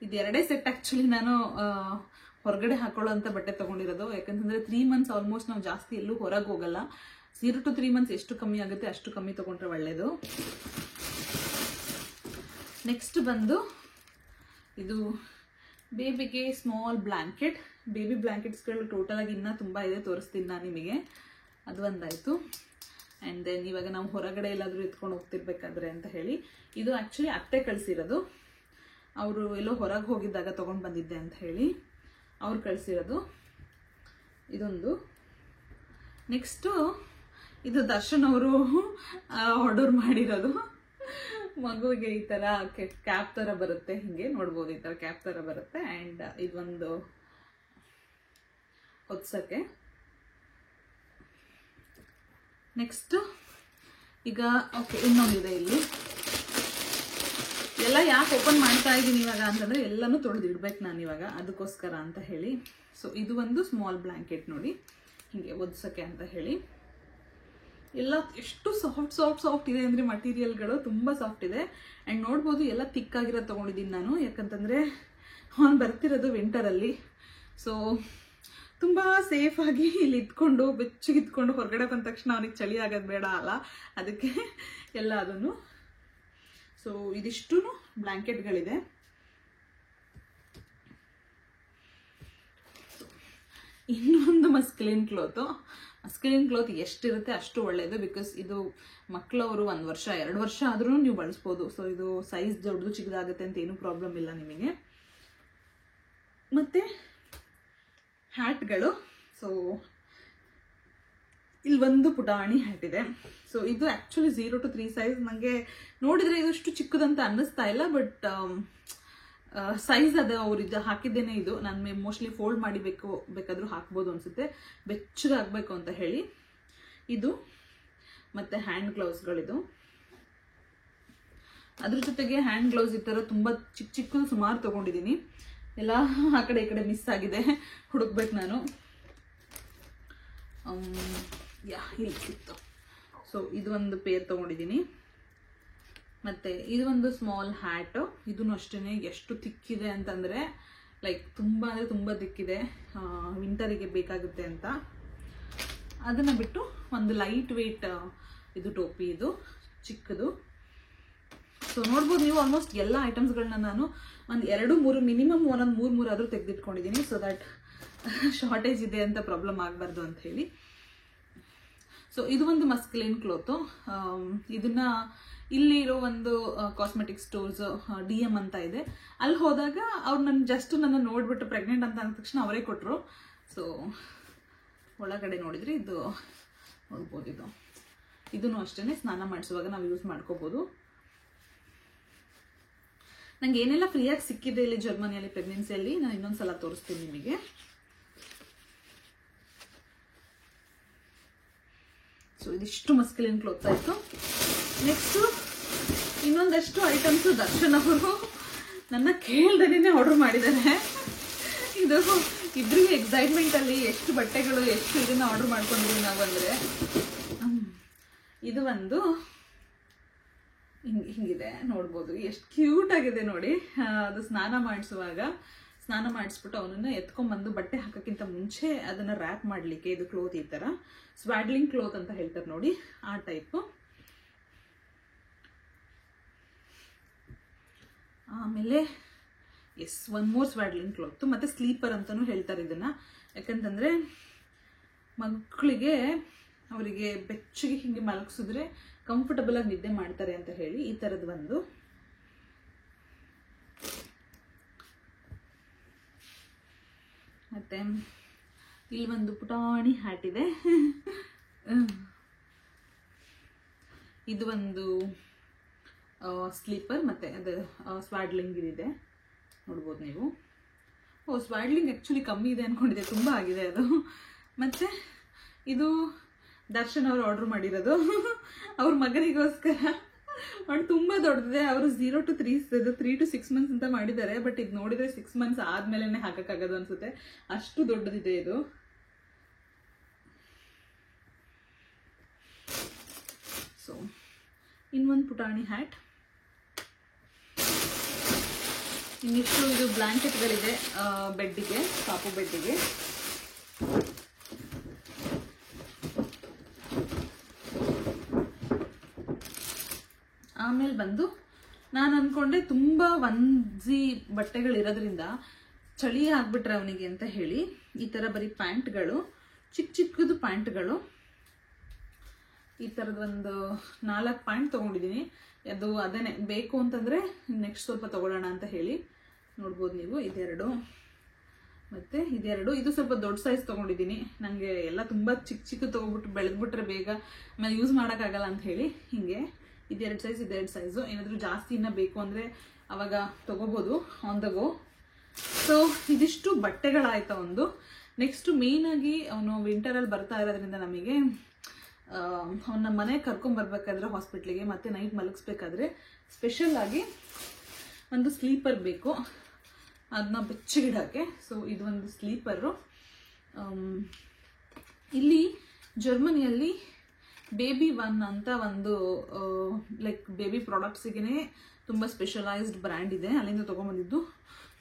ಇದು 2 ಸೆಟ್ ಆ್ಯಕ್ಚುಲಿ ನಾನು ಹೊರಗಡೆ ಹಾಕೊಳ್ಳೋ ಅಂಥ ಬಟ್ಟೆ ತೊಗೊಂಡಿರೋದು. ಯಾಕಂತಂದರೆ 3 ಮಂತ್ಸ್ ಆಲ್ಮೋಸ್ಟ್ ನಾವು ಜಾಸ್ತಿ ಎಲ್ಲೂ ಹೊರಗೆ ಹೋಗಲ್ಲ. 0 to 3 ಮಂತ್ಸ್ ಎಷ್ಟು ಕಮ್ಮಿ ಆಗುತ್ತೆ ಅಷ್ಟು ಕಮ್ಮಿ ತೊಗೊಂಡ್ರೆ ಒಳ್ಳೆಯದು. ನೆಕ್ಸ್ಟ್ ಬಂದು ಇದು ಬೇಬಿಗೆ ಸ್ಮಾಲ್ ಬ್ಲ್ಯಾಂಕೆಟ್. ಬೇಬಿ ಬ್ಲ್ಯಾಂಕೆಟ್ಸ್ಗಳು ಟೋಟಲಾಗಿ ಇನ್ನೂ ತುಂಬ ಇದೆ, ತೋರಿಸ್ತೀನಿ ನಾನು ನಿಮಗೆ. ಅದು ಒಂದಾಯಿತು. ಆ್ಯಂಡ್ ದೆನ್ ಇವಾಗ ನಾವು ಹೊರಗಡೆ ಎಲ್ಲಾದರೂ ಎತ್ಕೊಂಡು ಹೋಗ್ತಿರ್ಬೇಕಾದ್ರೆ ಅಂತ ಹೇಳಿ ಇದು ಆ್ಯಕ್ಚುಲಿ ಅತ್ತೆ ಕಳಿಸಿರೋದು. ಅವರು ಎಲ್ಲೋ ಹೊರಗೆ ಹೋಗಿದ್ದಾಗ ತೊಗೊಂಡು ಬಂದಿದ್ದೆ ಅಂತ ಹೇಳಿ ಅವ್ರು ಕಳಿಸಿರೋದು ಇದೊಂದು. ನೆಕ್ಸ್ಟು ಇದು ದರ್ಶನ್ ಅವರು ಆರ್ಡರ್ ಮಾಡಿರೋದು. ಮಗುವಿಗೆ ಈ ಥರ ಕ್ಯಾಪ್ ಥರ ಬರುತ್ತೆ, ಹೀಗೆ ನೋಡ್ಬೋದು, ಈ ಥರ ಕ್ಯಾಪ್ ಥರ ಬರುತ್ತೆ. ಆ್ಯಂಡ್ ಇದೊಂದು ಹೊತ್ಸಕ್ಕೆ. ನೆಕ್ಸ್ಟ್ ಈಗ ಓಕೆ ಇನ್ನೊಂದಿದೆ ಇಲ್ಲಿ. ಎಲ್ಲ ಯಾಕೆ ಓಪನ್ ಮಾಡ್ತಾ ಇದ್ದೀನಿ ಇವಾಗ ಅಂತಂದರೆ ಎಲ್ಲನೂ ತೊಳೆದಿಡ್ಬೇಕು ನಾನು ಇವಾಗ, ಅದಕ್ಕೋಸ್ಕರ ಅಂತ ಹೇಳಿ. ಸೊ ಇದು ಒಂದು ಸ್ಮಾಲ್ ಬ್ಲ್ಯಾಂಕೆಟ್ ನೋಡಿ, ಹೀಗೆ ಒದ್ಸಕ್ಕೆ ಅಂತ ಹೇಳಿ. ಎಲ್ಲ ಎಷ್ಟು ಸಾಫ್ಟ್ ಇದೆ ಅಂದರೆ ಮಟೀರಿಯಲ್ಗಳು ತುಂಬ ಸಾಫ್ಟ್ ಇದೆ. ಆ್ಯಂಡ್ ನೋಡ್ಬೋದು ಎಲ್ಲ ತಿಕ್ಕಾಗಿರೋದು ತೊಗೊಂಡಿದ್ದೀನಿ ನಾನು. ಯಾಕಂತಂದರೆ ಅವನು ಬರ್ತಿರೋದು ವಿಂಟರಲ್ಲಿ. ಸೊ ತುಂಬ ಸೇಫಾಗಿ ಇಲ್ಲಿ ಇದ್ಕೊಂಡು ಬೆಚ್ಚಗಿದ್ಕೊಂಡು ಹೊರಗಡೆ ಬಂದ ತಕ್ಷಣ ಅವನಿಗೆ ಚಳಿ ಆಗೋದು ಬೇಡ ಅಲ್ಲ, ಅದಕ್ಕೆ ಎಲ್ಲ ಅದನ್ನು. ಸೊ ಇದಿಷ್ಟು ಬ್ಲ್ಯಾಂಕೆಟ್ಗಳಿದೆ. ಇನ್ನೊಂದು ಮಸ್ಕಲಿನ್ ಕ್ಲೋತ್ ಎಷ್ಟಿರುತ್ತೆ ಅಷ್ಟು ಒಳ್ಳೆಯದು. ಬಿಕಾಸ್ ಇದು ಮಕ್ಕಳವರು 1 ವರ್ಷ 2 ವರ್ಷ ಆದ್ರೂ ನೀವು ಬಳಸ್ಬೋದು. ಸೊ ಇದು ಸೈಜ್ ದೊಡ್ಡದು ಚಿಕ್ಕದಾಗುತ್ತೆ ಅಂತ ಏನೂ ಪ್ರಾಬ್ಲಮ್ ಇಲ್ಲ ನಿಮಗೆ. ಮತ್ತು ಹ್ಯಾಟ್ಗಳು. ಸೊ ಇಲ್ಲಿ ಒಂದು ಪುಟಾಣಿ ಹ್ಯಾಟ್ ಇದೆ. ಸೊ ಇದು ಆ್ಯಕ್ಚುಲಿ 0 to 3 ಸೈಜ್. ನನಗೆ ನೋಡಿದರೆ ಇದಷ್ಟು ಚಿಕ್ಕದಂತ ಅನ್ನಿಸ್ತಾ ಇಲ್ಲ, ಬಟ್ ಸೈಜ್ ಅದ ಅವ್ರು ಇದು ಹಾಕಿದ್ದೇನೆ. ಇದು ನಾನು ಮೋಸ್ಟ್ಲಿ ಫೋಲ್ಡ್ ಮಾಡಿ ಬೇಕಾದರೂ ಹಾಕ್ಬೋದು ಅನಿಸುತ್ತೆ, ಬೆಚ್ಚಗಾಗಬೇಕು ಅಂತ ಹೇಳಿ. ಇದು ಮತ್ತು ಹ್ಯಾಂಡ್ ಗ್ಲೌಸ್ಗಳಿದು. ಅದ್ರ ಜೊತೆಗೆ ಹ್ಯಾಂಡ್ ಗ್ಲೌಸ್ ಈ ಥರ ತುಂಬ ಚಿಕ್ಕದು ಸುಮಾರು ತೊಗೊಂಡಿದ್ದೀನಿ. ಎಲ್ಲ ಆ ಕಡೆ ಈ ಕಡೆ ಮಿಸ್ ಆಗಿದೆ, ಹುಡುಕ್ಬೇಕು ನಾನು. ಇಲ್ಲಿ ಸಿಕ್ತು. ಸೊ ಇದು ಒಂದು ಪೇರ್ ತೊಗೊಂಡಿದ್ದೀನಿ. ಮತ್ತು ಇದು ಒಂದು ಸ್ಮಾಲ್ ಹ್ಯಾಟು. ಇದೂ ಅಷ್ಟೇ ಎಷ್ಟು ತಿಕ್ಕಿದೆ ಅಂತಂದರೆ ಲೈಕ್ ತುಂಬ ಅಂದರೆ ತುಂಬ ತಿಕ್ಕಿದೆ, ವಿಂಟರಿಗೆ ಬೇಕಾಗುತ್ತೆ ಅಂತ. ಅದನ್ನು ಬಿಟ್ಟು ಒಂದು ಲೈಟ್ ವೆಯ್ಟ್ ಇದು ಟೋಪಿ, ಇದು ಚಿಕ್ಕದು. ಸೊ ನೋಡ್ಬೋದು ನೀವು ಆಲ್ಮೋಸ್ಟ್ ಎಲ್ಲ ಐಟಮ್ಸ್ಗಳನ್ನ ನಾನು ಒಂದು 2-3 ಮಿನಿಮಮ್ ಒಂದೊಂದು 3 ಆದರೂ ತೆಗೆದಿಟ್ಕೊಂಡಿದ್ದೀನಿ. ಸೊ ದಟ್ ಶಾರ್ಟೇಜ್ ಇದೆ ಅಂತ ಪ್ರಾಬ್ಲಮ್ ಆಗಬಾರ್ದು ಅಂತ ಹೇಳಿ. ಸೊ ಇದು ಒಂದು ಮಸ್ಕ್ಲಿನ್ ಕ್ಲೋತು. ಇದನ್ನ ಇಲ್ಲಿ ಇರೋ ಒಂದು ಕಾಸ್ಮೆಟಿಕ್ ಸ್ಟೋರ್ಸ್ DM ಅಂತ ಇದೆ, ಅಲ್ಲಿ ಹೋದಾಗ ಅವ್ರು ನನ್ನ ನೋಡ್ಬಿಟ್ಟು ಪ್ರೆಗ್ನೆಂಟ್ ಅಂತ ಅಂದ ತಕ್ಷಣ ಅವರೇ ಕೊಟ್ಟರು. ಸೊ ಒಳಗಡೆ ನೋಡಿದ್ರೆ ಇದು ನೋಡ್ಬೋದು, ಇದನ್ನು ಅಷ್ಟೇ ಸ್ನಾನ ಮಾಡಿಸುವಾಗ ನಾವು ಯೂಸ್ ಮಾಡ್ಕೋಬೋದು. ನಂಗೆ ಏನೆಲ್ಲ ಫ್ರೀಯಾಗಿ ಸಿಕ್ಕಿದೆ ಇಲ್ಲಿ ಜರ್ಮನಿಯಲ್ಲಿ ಪ್ರೆಗ್ನೆನ್ಸಿಯಲ್ಲಿ ನಾನು ಇನ್ನೊಂದ್ಸಲ ತೋರಿಸ್ತೀನಿ ನಿಮಗೆ. ಸೊ ಇದಿಷ್ಟು ಮಸ್ಕಲಿನ್ ಕ್ಲೋತ್ಸ್ ಆಯಿತು. ನೆಕ್ಸ್ಟು ಇನ್ನೊಂದಷ್ಟು ಐಟಮ್ಸು ದರ್ಶನ್ ಅವರು ನನ್ನ ಕೇಳ್ದೇನೆ ಆರ್ಡರ್ ಮಾಡಿದ್ದಾರೆ. ಇದು ಇಬ್ಬರಿಗೆ ಎಕ್ಸೈಟ್ಮೆಂಟಲ್ಲಿ ಎಷ್ಟು ಬಟ್ಟೆಗಳು ಎಷ್ಟು ಇದನ್ನು ಆರ್ಡರ್ ಮಾಡ್ಕೊಂಡಿದ್ದೀವಿ ನಾವು ಅಂದರೆ, ಇದು ಒಂದು ಹಿಂಗಿದೆ ನೋಡ್ಬೋದು, ಎಷ್ಟು ಕ್ಯೂಟ್ ಆಗಿದೆ ನೋಡಿ. ಅದು ಸ್ನಾನ ಮಾಡಿಸ್ಬಿಟ್ಟು ಅವನನ್ನು ಎತ್ಕೊಂಡ್ಬಂದು ಬಟ್ಟೆ ಹಾಕೋಕ್ಕಿಂತ ಮುಂಚೆ ಅದನ್ನು ರ್ಯಾಪ್ ಮಾಡಲಿಕ್ಕೆ ಇದು ಕ್ಲೋತ್ ಈ ಥರ ಸ್ವಾಡ್ಲಿಂಗ್ ಕ್ಲೋತ್ ಅಂತ ಹೇಳ್ತಾರೆ ನೋಡಿ, ಆ ಟೈಪು. ಆಮೇಲೆ ಒನ್ ಮೋರ್ ಸ್ವಾಡ್ಲಿಂಗ್ ಕ್ಲೋತ್ ಮತ್ತು ಸ್ಲೀಪರ್ ಅಂತಲೂ ಹೇಳ್ತಾರೆ ಇದನ್ನು. ಯಾಕಂತಂದರೆ ಮಕ್ಕಳಿಗೆ ಅವರಿಗೆ ಬೆಚ್ಚಗೆ ಹಿಂಗೆ ಮಲಗಿಸಿದ್ರೆ ಕಂಫರ್ಟಬಲ್ ಆಗಿ ನಿದ್ದೆ ಮಾಡ್ತಾರೆ ಅಂತ ಹೇಳಿ ಈ ಥರದ್ದು ಒಂದು. ಮತ್ತೆ ಇಲ್ಲಿ ಒಂದು ಪುಟಾಣಿ ಹ್ಯಾಟ್ ಇದೆ. ಇದು ಒಂದು ಸ್ಲೀಪರ್ ಮತ್ತು ಅದು ಸ್ವಾಡ್ಲಿಂಗ್ ಇದೆ ನೋಡ್ಬೋದು ನೀವು. ಸ್ವಾಡ್ಲಿಂಗ್ ಆ್ಯಕ್ಚುಲಿ ಕಮ್ಮಿ ಇದೆ ಅಂದ್ಕೊಂಡಿದ್ದೆ, ತುಂಬ ಆಗಿದೆ ಅದು. ಮತ್ತು ಇದು ದರ್ಶನ್ ಅವರು ಆರ್ಡರ್ ಮಾಡಿರೋದು ಅವ್ರ ಮಗನಿಗೋಸ್ಕರ. ಅವ್ರು ತುಂಬ ದೊಡ್ಡದಿದೆ, ಅವರು 0 to 3 to 6 months ಅಂತ ಮಾಡಿದ್ದಾರೆ. ಬಟ್ ಇದು ನೋಡಿದರೆ 6 months ಆದಮೇಲೆ ಹಾಕೋಕ್ಕಾಗೋದು ಅನಿಸುತ್ತೆ, ಅಷ್ಟು ದೊಡ್ಡದಿದೆ ಇದು. ಸೊ ಇನ್ನೊಂದು ಪುಟಾಣಿ ಹ್ಯಾಟ್. ಇನ್ನಿಷ್ಟು ಇದು ಬ್ಲ್ಯಾಂಕೆಟ್ಗಳಿದೆ ಬೆಡ್ಡಿಗೆ, ಪಾಪು ಬೆಡ್ಡಿಗೆ. ಆಮೇಲೆ ಬಂದು ನಾನು ಅಂದ್ಕೊಂಡೆ ತುಂಬ ಒಂಜಿ ಬಟ್ಟೆಗಳಿರೋದ್ರಿಂದ ಚಳಿ ಆಗ್ಬಿಟ್ರೆ ಅವನಿಗೆ ಅಂತ ಹೇಳಿ ಈ ಥರ ಬರೀ ಪ್ಯಾಂಟ್ಗಳು, ಚಿಕ್ಕದು ಪ್ಯಾಂಟ್ಗಳು, ಈ ಥರದ್ದು ಒಂದು 4 ಪ್ಯಾಂಟ್ ತೊಗೊಂಡಿದ್ದೀನಿ. ಅದು ಅದೇನೆ ಬೇಕು ಅಂತಂದರೆ ನೆಕ್ಸ್ಟ್ ಸ್ವಲ್ಪ ತೊಗೊಳ್ಳೋಣ ಅಂತ ಹೇಳಿ ನೋಡ್ಬೋದು ನೀವು. ಇದೆರಡು ಮತ್ತು ಇದೆರಡು, ಇದು ಸ್ವಲ್ಪ ದೊಡ್ಡ ಸೈಜ್ ತೊಗೊಂಡಿದ್ದೀನಿ. ನನಗೆ ಎಲ್ಲ ತುಂಬ ಚಿಕ್ಕ ತೊಗೊಬಿಟ್ಟು ಬೆಳೆದ್ಬಿಟ್ರೆ ಬೇಗ ಆಮೇಲೆ ಯೂಸ್ ಮಾಡೋಕ್ಕಾಗಲ್ಲ ಅಂತ ಹೇಳಿ ಹೀಗೆ ಇದೆರಡು ಸೈಜು. ಏನಾದರೂ ಜಾಸ್ತಿ ಇನ್ನೂ ಬೇಕು ಅಂದರೆ ಅವಾಗ ತೊಗೋಬೋದು ಆನ್ ದ ಗೋ. ಸೊ ಇದಿಷ್ಟು ಬಟ್ಟೆಗಳಾಯ್ತು ಒಂದು. ನೆಕ್ಸ್ಟು ಮೇಯ್ನಾಗಿ ಅವನು ವಿಂಟರಲ್ಲಿ ಬರ್ತಾ ಇರೋದ್ರಿಂದ ನಮಗೆ ಅವನ್ನ ಮನೆಗೆ ಕರ್ಕೊಂಬರ್ಬೇಕಾದ್ರೆ ಹಾಸ್ಪಿಟ್ಲಿಗೆ ಮತ್ತು ನೈಟ್ ಮಲಗಿಸ್ಬೇಕಾದ್ರೆ ಸ್ಪೆಷಲ್ಲಾಗಿ ಒಂದು ಸ್ಲೀಪರ್ ಬೇಕು, ಅದನ್ನ ಬೆಚ್ಚಗಿಡೋಕ್ಕೆ. ಸೊ ಇದು ಒಂದು ಸ್ಲೀಪರು. ಇಲ್ಲಿ ಜರ್ಮನಿಯಲ್ಲಿ ಬೇಬಿ ಒನ್ ಅಂತ ಒಂದು ಲೈಕ್ ಬೇಬಿ ಪ್ರಾಡಕ್ಟ್ಸಿಗೆ ತುಂಬ ಸ್ಪೆಷಲೈಸ್ಡ್ ಬ್ರ್ಯಾಂಡ್ ಇದೆ, ಅಲ್ಲಿಂದ ತೊಗೊಂಬಂದಿದ್ದು.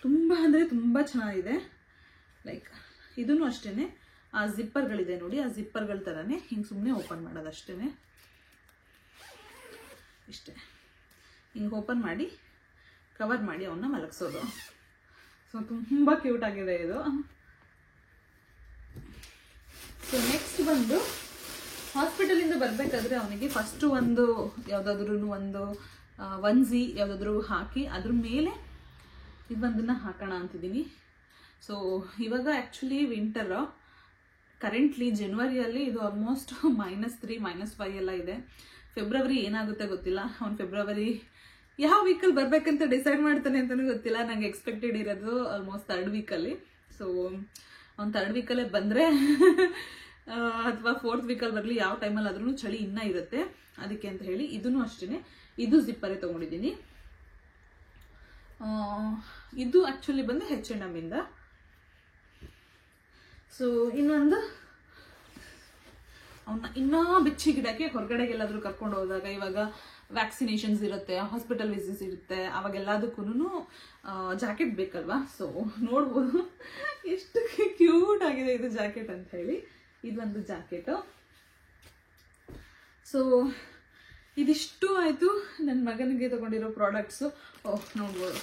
ತುಂಬ ಅಂದರೆ ತುಂಬ ಚೆನ್ನಾಗಿದೆ. ಲೈಕ್ ಇದೂ ಅಷ್ಟೇ, ಆ ಜಿಪ್ಪರ್ಗಳಿದೆ ನೋಡಿ, ಆ ಜಿಪ್ಪರ್ಗಳ ಥರನೇ ಹಿಂಗೆ ಸುಮ್ಮನೆ ಓಪನ್ ಮಾಡೋದು ಅಷ್ಟೇ. ಇಷ್ಟೇ, ಹಿಂಗೆ ಓಪನ್ ಮಾಡಿ ಕವರ್ ಮಾಡಿ ಅವನ್ನ ಮಲಗಿಸೋದು. ಸೊ ತುಂಬ ಕ್ಯೂಟ್ ಆಗಿದೆ ಇದು. ಸೊ ನೆಕ್ಸ್ಟ್ ಬಂದು ಹಾಸ್ಪಿಟಲಿಂದ ಬರಬೇಕಾದ್ರೆ ಅವನಿಗೆ ಫಸ್ಟು ಒಂದು ಯಾವುದಾದ್ರೂ ಒಂದು ಒನ್ಸಿ ಯಾವುದಾದ್ರೂ ಹಾಕಿ ಅದ್ರ ಮೇಲೆ ಇದೊಂದನ್ನು ಹಾಕೋಣ ಅಂತಿದ್ದೀನಿ. ಸೊ ಇವಾಗ ಆ್ಯಕ್ಚುಲಿ ವಿಂಟರ್ ಕರೆಂಟ್ಲಿ ಜನವರಿಯಲ್ಲಿ ಇದು ಆಲ್ಮೋಸ್ಟ್ -3 -5 ಎಲ್ಲ ಇದೆ. ಫೆಬ್ರವರಿ ಏನಾಗುತ್ತೆ ಗೊತ್ತಿಲ್ಲ. ಅವ್ನು ಫೆಬ್ರವರಿ ಯಾವ ವೀಕಲ್ಲಿ ಬರಬೇಕಂತ ಡಿಸೈಡ್ ಮಾಡ್ತಾನೆ ಅಂತಲೂ ಗೊತ್ತಿಲ್ಲ. ನನಗೆ ಎಕ್ಸ್ಪೆಕ್ಟೆಡ್ ಇರೋದು ಆಲ್ಮೋಸ್ಟ್ 3rd ವೀಕಲ್ಲಿ. ಸೊ ಅವ್ನು 3rd ವೀಕಲ್ಲೇ ಬಂದರೆ ಅಥವಾ 4th ವೀಕಲ್ಲಿ ಬರಲಿ, ಯಾವ ಟೈಮಲ್ಲಿ ಆದ್ರೂ ಚಳಿ ಇನ್ನೂ ಇರುತ್ತೆ, ಅದಕ್ಕೆ ಅಂತ ಹೇಳಿ ಇದೂ ಅಷ್ಟೇ. ಇದು ಜಿಪ್ಪರೇ ತೊಗೊಂಡಿದ್ದೀನಿ. ಇದು ಆ್ಯಕ್ಚುಲಿ ಬಂದು H&M ಇಂದ. ಸೊ ಇನ್ನೊಂದು ಅವನ್ನ ಇನ್ನೂ ಬೆಚ್ಚಿಗಿಡಕ್ಕೆ ಹೊರಗಡೆಗೆಲ್ಲಾದರೂ ಕರ್ಕೊಂಡು ಹೋದಾಗ, ಇವಾಗ ವ್ಯಾಕ್ಸಿನೇಷನ್ಸ್ ಇರುತ್ತೆ, ಹಾಸ್ಪಿಟಲ್ ವಿಸಿಟ್ಸ್ ಇರುತ್ತೆ, ಅವಾಗೆಲ್ಲದಕ್ಕೂ ಜಾಕೆಟ್ ಬೇಕಲ್ವಾ. ಸೊ ನೋಡ್ಬೋದು ಎಷ್ಟು ಕ್ಯೂಟ್ ಆಗಿದೆ ಇದು ಜಾಕೆಟ್ ಅಂತ ಹೇಳಿ. ಇದೊಂದು ಜಾಕೆಟು. ಸೊ ಇದಿಷ್ಟು ಆಯಿತು ನನ್ನ ಮಗನಿಗೆ ತೊಗೊಂಡಿರೋ ಪ್ರಾಡಕ್ಟ್ಸು. ನೋಡ್ಬೋದು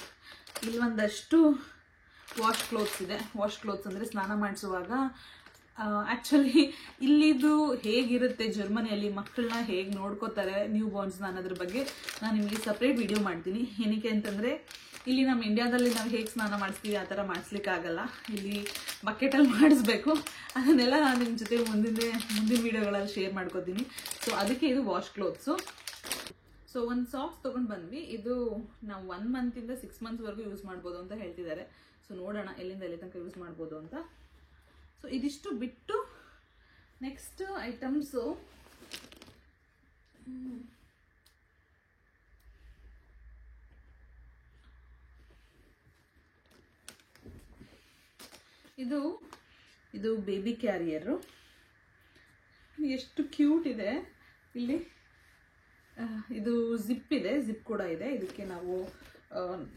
ಇಲ್ಲಿ ಒಂದಷ್ಟು ವಾಶ್ ಕ್ಲೋತ್ಸ್ ಇದೆ. ವಾಶ್ ಕ್ಲೋತ್ಸ್ ಅಂದರೆ ಸ್ನಾನ ಮಾಡಿಸುವಾಗ ಆ್ಯಕ್ಚುಲಿ ಇಲ್ಲಿದು ಹೇಗಿರುತ್ತೆ ಜರ್ಮನಿಯಲ್ಲಿ ಮಕ್ಕಳನ್ನ ಹೇಗೆ ನೋಡ್ಕೋತಾರೆ ನ್ಯೂ ಬಾರ್ನ್ಸ್ನ ಅನ್ನೋದ್ರ ಬಗ್ಗೆ ನಾನು ನಿಮಗೆ ಸಪ್ರೇಟ್ ವಿಡಿಯೋ ಮಾಡ್ತೀನಿ. ಏನಕ್ಕೆ ಅಂತಂದರೆ ಇಲ್ಲಿ ನಮ್ಮ ಇಂಡಿಯಾದಲ್ಲಿ ನಾವು ಹೇಗೆ ಸ್ನಾನ ಮಾಡಿಸ್ತೀವಿ ಆ ಥರ ಮಾಡಿಸ್ಲಿಕ್ಕಾಗಲ್ಲ, ಇಲ್ಲಿ ಬಕೆಟಲ್ಲಿ ಮಾಡಿಸ್ಬೇಕು. ಅದನ್ನೆಲ್ಲ ನಾನು ನಿಮ್ಮ ಜೊತೆ ಮುಂದಿನ ವೀಡಿಯೋಗಳಲ್ಲಿ ಶೇರ್ ಮಾಡ್ಕೋತೀನಿ. ಸೊ ಅದಕ್ಕೆ ಇದು ವಾಶ್ ಕ್ಲೋತ್ಸು. ಸೊ ಒಂದು ಸಾಕ್ಸ್ ತೊಗೊಂಡು ಬಂದ್ವಿ. ಇದು ನಾವು 1 ಮಂತಿಂದ 6 ಮಂತ್ಸ್ವರೆಗೂ ಯೂಸ್ ಮಾಡ್ಬೋದು ಅಂತ ಹೇಳ್ತಿದ್ದಾರೆ. ಸೊ ನೋಡೋಣ ಎಲ್ಲಿಂದ ಎಲ್ಲಿ ತನಕ ಯೂಸ್ ಮಾಡ್ಬೋದು ಅಂತ. ಸೊ ಇದಿಷ್ಟು ಬಿಟ್ಟು ನೆಕ್ಸ್ಟ್ ಐಟಮ್ಸು ಇದು ಬೇಬಿ ಕ್ಯಾರಿಯರು. ಎಷ್ಟು ಕ್ಯೂಟ್ ಇದೆ. ಇಲ್ಲಿ ಇದು ಜಿಪ್ ಇದೆ, ಜಿಪ್ ಕೂಡ ಇದೆ. ಇದಕ್ಕೆ ನಾವು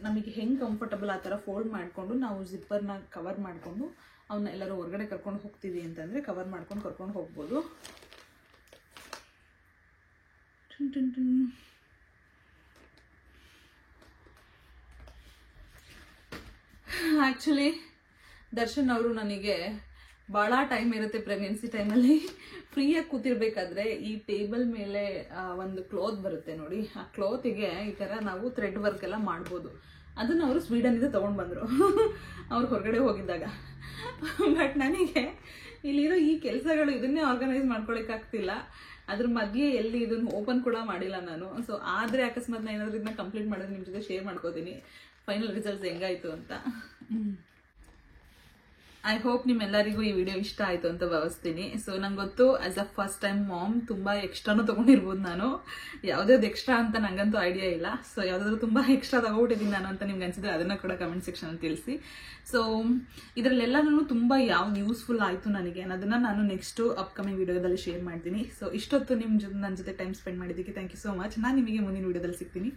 ನಮಗೆ ಹೆಂಗೆ ಕಂಫರ್ಟಬಲ್ ಆ ಥರ ಫೋಲ್ಡ್ ಮಾಡಿಕೊಂಡು ನಾವು ಜಿಪ್ಪರ್ನ ಕವರ್ ಮಾಡಿಕೊಂಡು ಅವನ್ನ ಎಲ್ಲರೂ ಹೊರಗಡೆ ಕರ್ಕೊಂಡು ಹೋಗ್ತೀವಿ ಅಂತಂದರೆ ಕವರ್ ಮಾಡ್ಕೊಂಡು ಕರ್ಕೊಂಡು ಹೋಗ್ಬೋದು. ಆ್ಯಕ್ಚುಲಿ ದರ್ಶನ್ ಅವರು ನನಗೆ ಭಾಳ ಟೈಮ್ ಇರುತ್ತೆ ಪ್ರೆಗ್ನೆನ್ಸಿ ಟೈಮಲ್ಲಿ ಫ್ರೀಯಾಗಿ ಕೂತಿರ್ಬೇಕಾದ್ರೆ ಈ ಟೇಬಲ್ ಮೇಲೆ ಒಂದು ಕ್ಲೋತ್ ಬರುತ್ತೆ ನೋಡಿ, ಆ ಕ್ಲೋತಿಗೆ ಈ ಥರ ನಾವು ಥ್ರೆಡ್ ವರ್ಕ್ ಎಲ್ಲ ಮಾಡ್ಬೋದು. ಅದನ್ನು ಅವರು ಸ್ವೀಡನಿಂದ ತೊಗೊಂಡು ಬಂದರು ಅವ್ರು ಹೊರಗಡೆ ಹೋಗಿದ್ದಾಗ. ಬಟ್ ನನಗೆ ಇಲ್ಲಿರೋ ಈ ಕೆಲಸಗಳು ಇದನ್ನೇ ಆರ್ಗನೈಸ್ ಮಾಡ್ಕೊಳಕ್ಕಾಗ್ತಿಲ್ಲ. ಅದ್ರ ಮಧ್ಯೆ ಎಲ್ಲಿ ಇದನ್ನು ಓಪನ್ ಕೂಡ ಮಾಡಿಲ್ಲ ನಾನು. ಸೊ ಆದರೆ ಅಕಸ್ಮಾತ್ ನಾನು ಏನಾದರೂ ಇದನ್ನ ಕಂಪ್ಲೀಟ್ ಮಾಡಿದ್ರೆ ನಿಮ್ಮ ಜೊತೆ ಶೇರ್ ಮಾಡ್ಕೋತೀನಿ ಫೈನಲ್ ರಿಸಲ್ಟ್ಸ್ ಹೆಂಗಾಯಿತು ಅಂತ. ಐ ಹೋಪ್ ನಿಮ್ಮೆಲ್ಲರಿಗೂ ಈ ವಿಡಿಯೋ ಇಷ್ಟ ಆಯಿತು ಅಂತ ಭಾವಿಸ್ತೀನಿ. ಸೊ ನಂಗೆ ಗೊತ್ತು as a first time mom ತುಂಬ ಎಕ್ಸ್ಟ್ರಾನು ತೊಗೊಂಡಿರ್ಬೋದು ನಾನು. ಯಾವುದ್ಯಾವ್ದು ಎಕ್ಸ್ಟ್ರಾ ಅಂತ ನಂಗಂತೂ ಐಡಿಯಾ ಇಲ್ಲ. ಸೊ ಯಾವುದಾದ್ರೂ ತುಂಬ ಎಕ್ಸ್ಟ್ರಾ ತಗೊಬಿಟ್ಟಿದ್ದೀನಿ ನಾನು ಅಂತ ನಿಮ್ಗೆ ಅನಿಸಿದ್ರೆ ಅದನ್ನು ಕೂಡ ಕಮೆಂಟ್ ಸೆಕ್ಷನಲ್ಲಿ ತಿಳಿಸಿ. ಸೊ ಇದರಲ್ಲೆಲ್ಲನೂ ತುಂಬ ಯಾವ್ದು ಯೂಸ್ಫುಲ್ ಆಯಿತು ನನಗೆ ಅನ್ನೋದನ್ನು ನಾನು ನೆಕ್ಸ್ಟು ಅಪ್ಕಮಿಂಗ್ ವಿಡಿಯೋದಲ್ಲಿ ಶೇರ್ ಮಾಡ್ತೀನಿ. ಸೊ ಇಷ್ಟೊತ್ತು ನನ್ನ ಜೊತೆ ಟೈಮ್ ಸ್ಪೆಂಡ್ ಮಾಡಿದ್ದಕ್ಕೆ ಥ್ಯಾಂಕ್ ಯು ಸೋ ಮಚ್. ನಾನು ನಿಮಗೆ ಮುಂದಿನ ವಿಡಿಯೋದಲ್ಲಿ ಸಿಗ್ತೀನಿ.